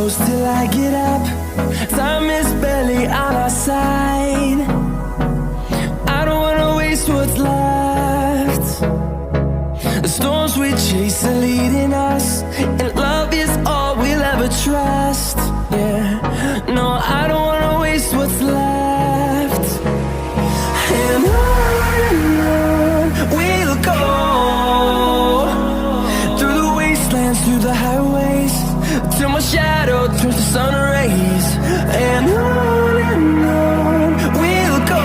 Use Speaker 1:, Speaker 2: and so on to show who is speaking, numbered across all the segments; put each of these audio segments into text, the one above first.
Speaker 1: close till I get up. Time is barely on our side. I don't wanna waste what's left. The storms we chase are leading us, and love is all we'll ever trust. Yeah, no, I don't wanna waste what's left. And on we'll go, through the wastelands, through the highways, till my shadow turns to sun rays. And on we'll go,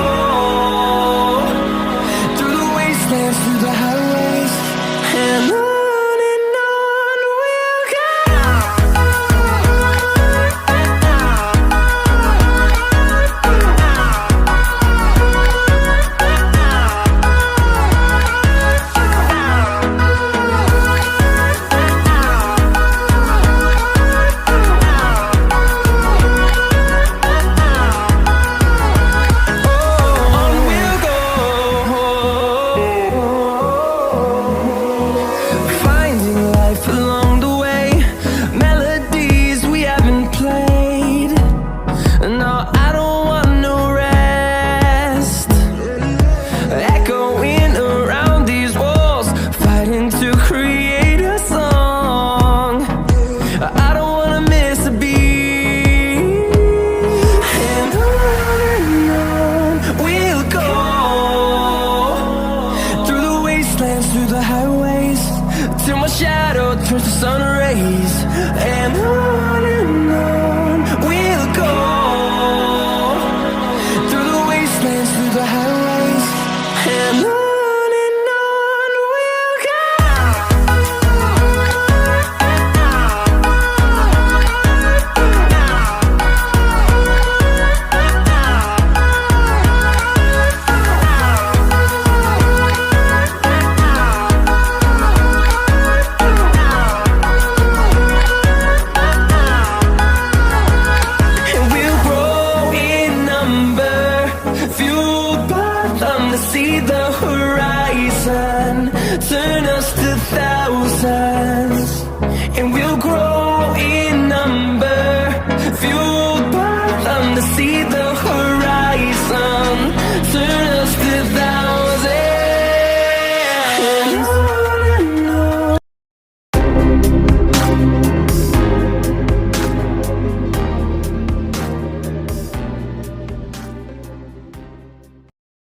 Speaker 1: through the wastelands, through the highways, and on. Through the highways, till my shadow turns to sun rays. And on